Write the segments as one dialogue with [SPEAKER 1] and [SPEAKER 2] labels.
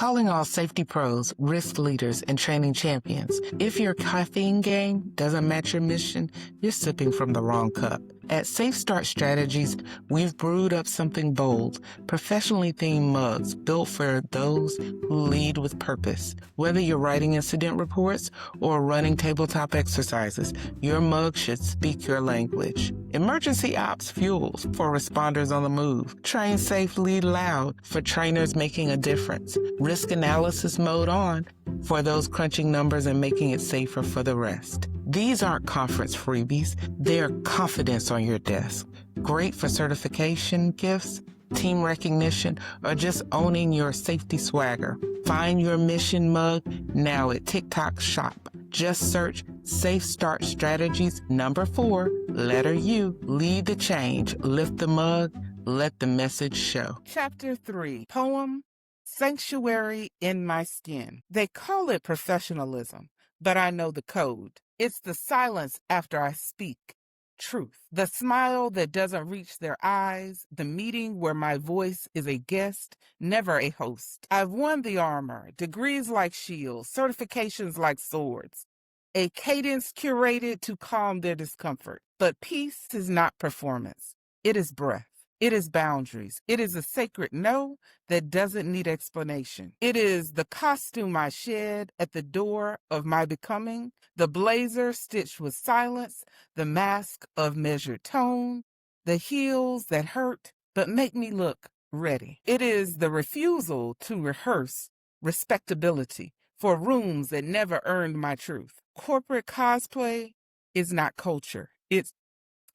[SPEAKER 1] Calling all safety pros, risk leaders, and training champions. If your caffeine game doesn't match your mission, you're sipping from the wrong cup. At Safe Start Strategies, we've brewed up something bold, professionally themed mugs built for those who lead with purpose. Whether you're writing incident reports or running tabletop exercises, your mug should speak your language. Emergency Ops Fuels for responders on the move. Train Safe, Lead Loud for trainers making a difference. Risk Analysis Mode on for those crunching numbers and making it safer for the rest. These aren't conference freebies. They're confidence on your desk. Great for certification gifts, team recognition, or just owning your safety swagger. Find your mission mug now at TikTok Shop. Just search Safe Start Strategies, number 4, letter U. Lead the change. Lift the mug. Let the message show. Chapter 3, Poem, Sanctuary in My Skin. They call it professionalism, but I know the code. It's the silence after I speak. Truth. The smile that doesn't reach their eyes. The meeting where my voice is a guest, never a host. I've won the armor, degrees like shields, certifications like swords. A cadence curated to calm their discomfort. But peace is not performance. It is breath. It is boundaries. It is a sacred no that doesn't need explanation. It is the costume I shed at the door of my becoming, the blazer stitched with silence, the mask of measured tone, the heels that hurt but make me look ready. It is the refusal to rehearse respectability for rooms that never earned my truth. Corporate cosplay is not culture. It's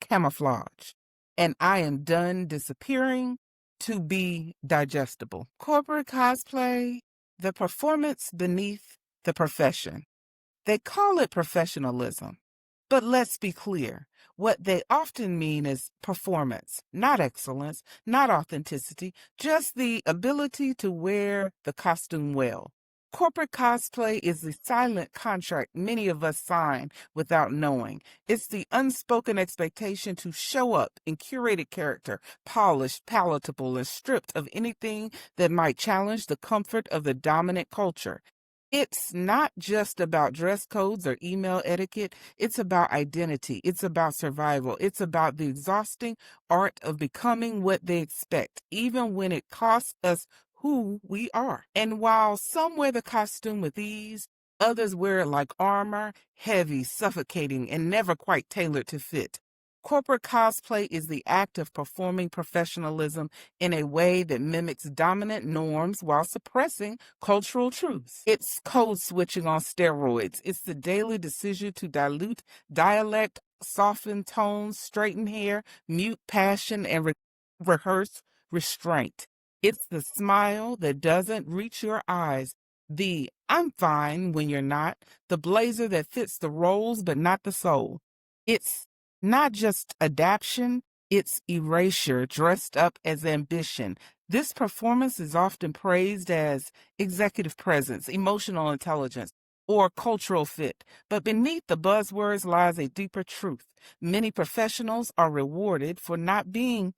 [SPEAKER 1] camouflage. And I am done disappearing to be digestible. Corporate cosplay, the performance beneath the profession. They call it professionalism, but let's be clear. What they often mean is performance, not excellence, not authenticity, just the ability to wear the costume well. Corporate cosplay is the silent contract many of us sign without knowing. It's the unspoken expectation to show up in curated character, polished, palatable, and stripped of anything that might challenge the comfort of the dominant culture. It's not just about dress codes or email etiquette. It's about identity. It's about survival. It's about the exhausting art of becoming what they expect, even when it costs us who we are. And while some wear the costume with ease, others wear it like armor, heavy, suffocating, and never quite tailored to fit. Corporate cosplay is the act of performing professionalism in a way that mimics dominant norms while suppressing cultural truths. It's code switching on steroids. It's the daily decision to dilute dialect, soften tones, straighten hair, mute passion, and rehearse restraint. It's the smile that doesn't reach your eyes, the I'm fine when you're not, the blazer that fits the roles but not the soul. It's not just adaptation, it's erasure dressed up as ambition. This performance is often praised as executive presence, emotional intelligence, or cultural fit. But beneath the buzzwords lies a deeper truth. Many professionals are rewarded for being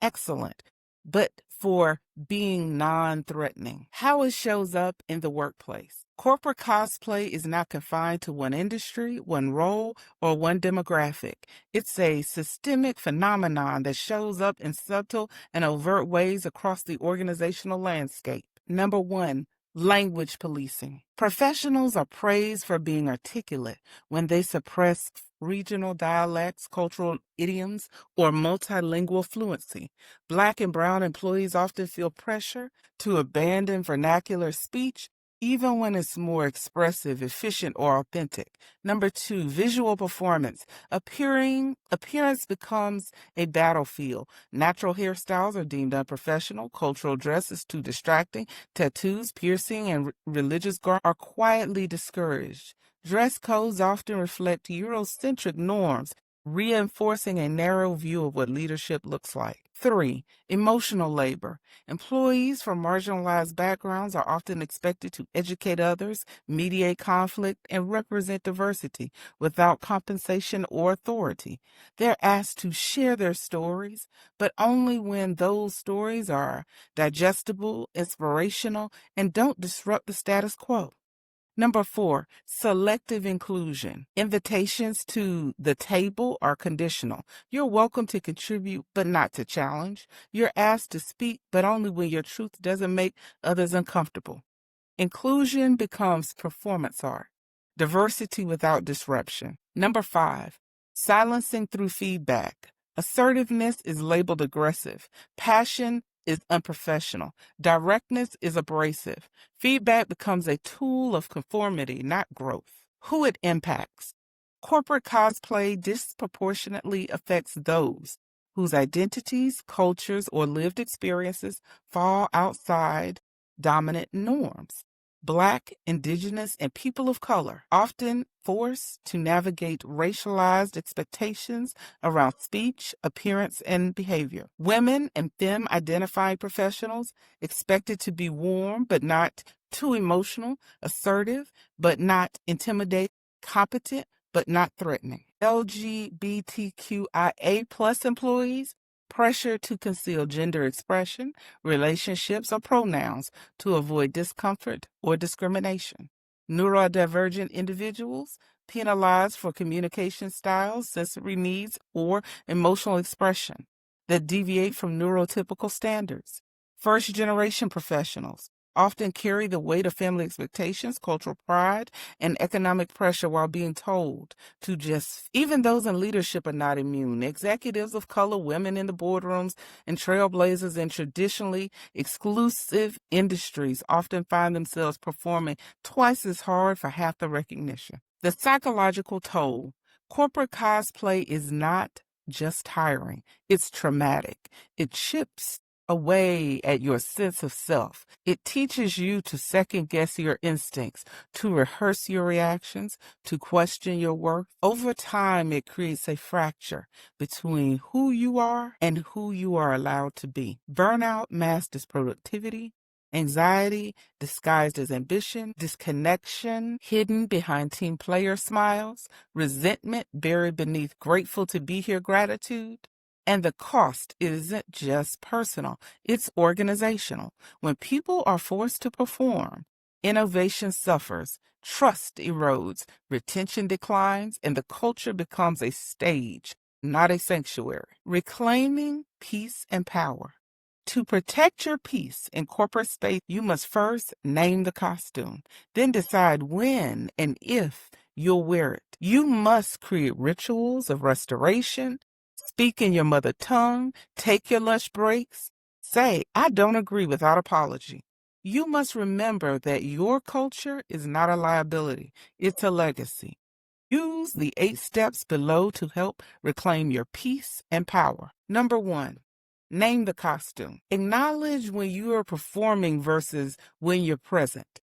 [SPEAKER 1] excellent, but for being non-threatening. How it shows up in the workplace. Corporate cosplay is not confined to one industry, one role, or one demographic. It's a systemic phenomenon that shows up in subtle and overt ways across the organizational landscape. Number 1, language policing. Professionals are praised for being articulate when they suppress regional dialects, cultural idioms, or multilingual fluency. Black and brown employees often feel pressure to abandon vernacular speech, even when it's more expressive, efficient, or authentic. Number 2, visual performance. Appearance becomes a battlefield. Natural hairstyles are deemed unprofessional. Cultural dress is too distracting. Tattoos, piercing, and religious garb are quietly discouraged. Dress codes often reflect Eurocentric norms, reinforcing a narrow view of what leadership looks like. 3. Emotional labor. Employees from marginalized backgrounds are often expected to educate others, mediate conflict, and represent diversity without compensation or authority. They're asked to share their stories, but only when those stories are digestible, inspirational, and don't disrupt the status quo. Number 4, selective inclusion. Invitations to the table are conditional. You're welcome to contribute, but not to challenge. You're asked to speak, but only when your truth doesn't make others uncomfortable. Inclusion becomes performance art. Diversity without disruption. Number 5, silencing through feedback. Assertiveness is labeled aggressive. Passion is unprofessional. Directness is abrasive. Feedback becomes a tool of conformity, not growth. Who it impacts. Corporate cosplay disproportionately affects those whose identities, cultures, or lived experiences fall outside dominant norms. Black, Indigenous, and people of color, often forced to navigate racialized expectations around speech, appearance, and behavior. Women and femme-identifying professionals expected to be warm but not too emotional, assertive but not intimidating, competent but not threatening. LGBTQIA plus employees pressure to conceal gender expression, relationships, or pronouns to avoid discomfort or discrimination. Neurodivergent individuals penalized for communication styles, sensory needs, or emotional expression that deviate from neurotypical standards. First-generation professionals often carry the weight of family expectations, cultural pride, and economic pressure while being told to just. Even those in leadership are not immune. Executives of color, women in the boardrooms, and trailblazers in traditionally exclusive industries often find themselves performing twice as hard for half the recognition. The psychological toll. Corporate cosplay is not just tiring. It's traumatic. It chips away at your sense of self. It teaches you to second guess your instincts, to rehearse your reactions, to question your worth. Over time, it creates a fracture between who you are and who you are allowed to be. Burnout masked as productivity, anxiety disguised as ambition, disconnection hidden behind team player smiles, resentment buried beneath grateful to be here gratitude. And the cost isn't just personal, it's organizational. When people are forced to perform, innovation suffers, trust erodes, retention declines, and the culture becomes a stage, not a sanctuary. Reclaiming peace and power. To protect your peace in corporate space, you must first name the costume, then decide when and if you'll wear it. You must create rituals of restoration. Speak in your mother tongue, take your lunch breaks, say, I don't agree without apology. You must remember that your culture is not a liability, it's a legacy. Use the 8 steps below to help reclaim your peace and power. Number 1, name the costume. Acknowledge when you are performing versus when you're present.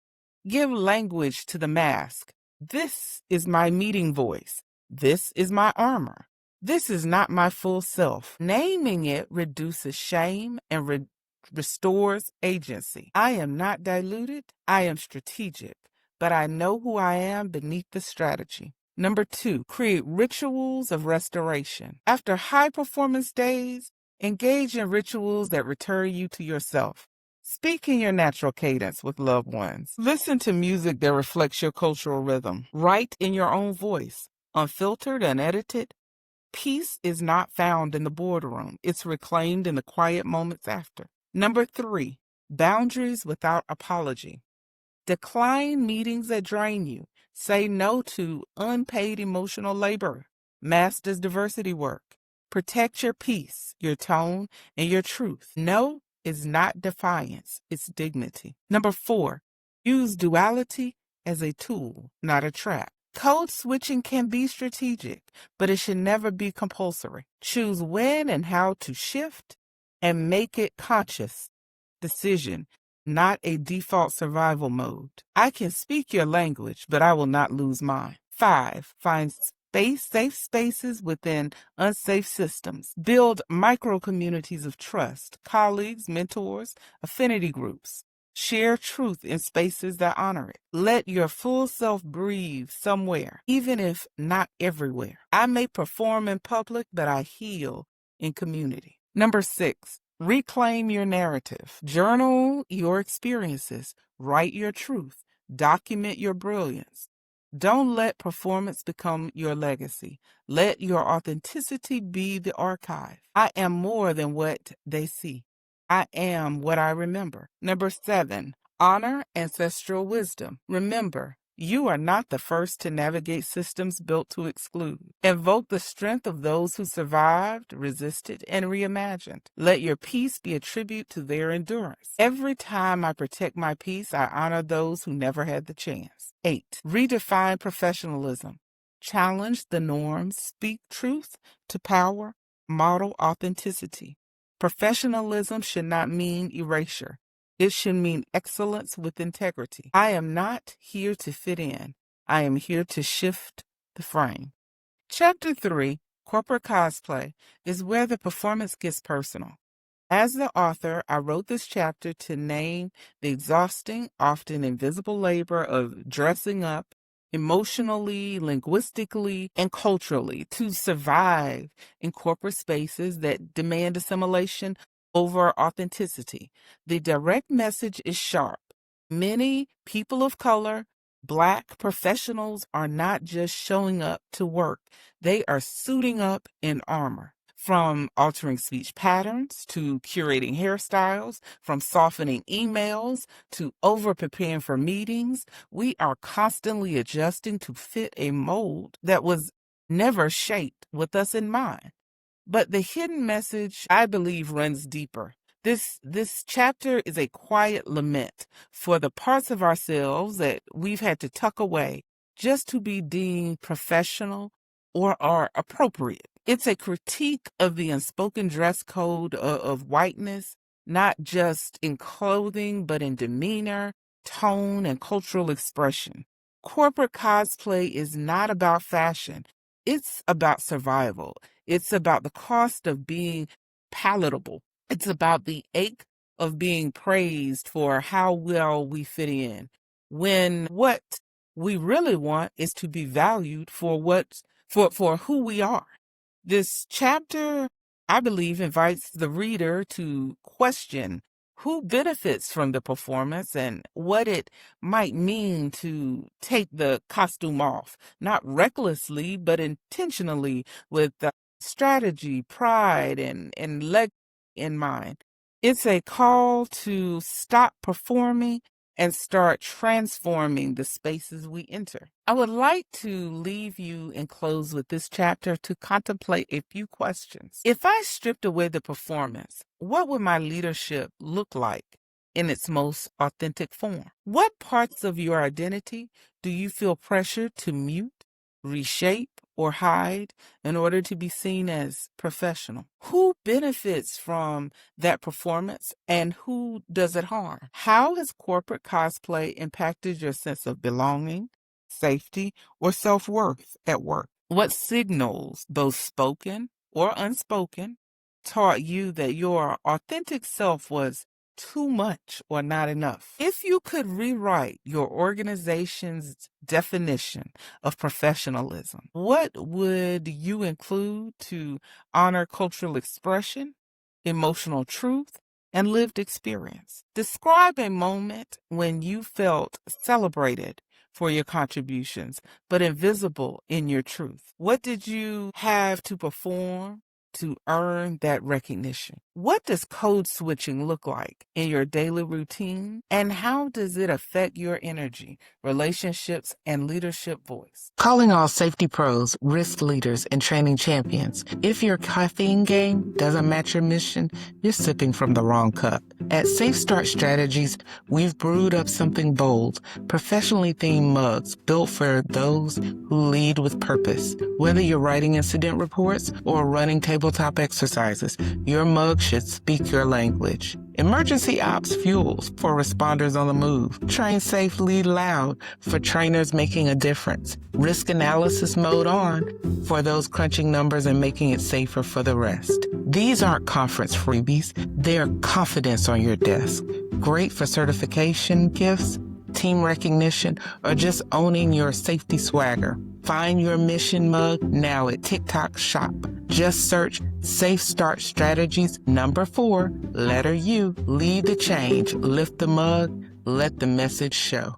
[SPEAKER 1] Give language to the mask. This is my meeting voice. This is my armor. This is not my full self. Naming it reduces shame and restores agency. I am not diluted. I am strategic, but I know who I am beneath the strategy. Number 2, create rituals of restoration. After high performance days, engage in rituals that return you to yourself. Speak in your natural cadence with loved ones. Listen to music that reflects your cultural rhythm. Write in your own voice, unfiltered, unedited. Peace is not found in the boardroom. It's reclaimed in the quiet moments after. Number 3, boundaries without apology. Decline meetings that drain you. Say no to unpaid emotional labor. Masked as diversity work. Protect your peace, your tone, and your truth. No is not defiance. It's dignity. Number 4, use duality as a tool, not a trap. Code switching can be strategic, but it should never be compulsory. Choose when and how to shift and make it conscious decision, not a default survival mode. I can speak your language, but I will not lose mine. 5, find safe spaces within unsafe systems. Build micro communities of trust, colleagues, mentors, affinity groups. Share truth in spaces that honor it. Let your full self breathe somewhere, even if not everywhere. I may perform in public, but I heal in community. Number 6, reclaim your narrative. Journal your experiences. Write your truth. Document your brilliance. Don't let performance become your legacy. Let your authenticity be the archive. I am more than what they see. I am what I remember. Number 7, honor ancestral wisdom. Remember, you are not the first to navigate systems built to exclude. Invoke the strength of those who survived, resisted, and reimagined. Let your peace be a tribute to their endurance. Every time I protect my peace, I honor those who never had the chance. 8, redefine professionalism. Challenge the norms, speak truth to power, model authenticity. Professionalism should not mean erasure. It should mean excellence with integrity. I am not here to fit in. I am here to shift the frame. Chapter 3, Corporate Cosplay, is where the performance gets personal. As the author, I wrote this chapter to name the exhausting, often invisible labor of dressing up emotionally, linguistically, and culturally to survive in corporate spaces that demand assimilation over authenticity. The direct message is sharp. Many people of color, Black professionals, are not just showing up to work. They are suiting up in armor. From altering speech patterns to curating hairstyles, from softening emails to over-preparing for meetings, we are constantly adjusting to fit a mold that was never shaped with us in mind. But the hidden message, I believe, runs deeper. This chapter is a quiet lament for the parts of ourselves that we've had to tuck away just to be deemed professional or are appropriate. It's a critique of the unspoken dress code of whiteness, not just in clothing, but in demeanor, tone, and cultural expression. Corporate cosplay is not about fashion. It's about survival. It's about the cost of being palatable. It's about the ache of being praised for how well we fit in, when what we really want is to be valued for who we are. This chapter, I believe, invites the reader to question who benefits from the performance and what it might mean to take the costume off, not recklessly, but intentionally, with strategy, pride, and leg in mind. It's a call to stop performing and start transforming the spaces we enter. I would like to leave you and close with this chapter to contemplate a few questions. If I stripped away the performance, what would my leadership look like in its most authentic form? What parts of your identity do you feel pressured to mute, reshape, or hide in order to be seen as professional? Who benefits from that performance and who does it harm? How has corporate cosplay impacted your sense of belonging, safety, or self-worth at work? What signals, both spoken or unspoken, taught you that your authentic self was too much or not enough? If you could rewrite your organization's definition of professionalism, what would you include to honor cultural expression, emotional truth, and lived experience? Describe a moment when you felt celebrated for your contributions, but invisible in your truth. What did you have to perform to earn that recognition? What does code switching look like in your daily routine? And how does it affect your energy, relationships, and leadership voice? Calling all safety pros, risk leaders, and training champions. If your caffeine game doesn't match your mission, you're sipping from the wrong cup. At Safe Start Strategies, we've brewed up something bold, professionally themed mugs built for those who lead with purpose. Whether you're writing incident reports or running table tabletop exercises. Your mug should speak your language. Emergency ops fuels for responders on the move. Train safely loud for trainers making a difference. Risk analysis mode on for those crunching numbers and making it safer for the rest. These aren't conference freebies. They're confidence on your desk. Great for certification gifts, team recognition, or just owning your safety swagger. Find your mission mug now at TikTok Shop. Just search Safe Start Strategies #4, letter U. Lead the change, lift the mug, let the message show.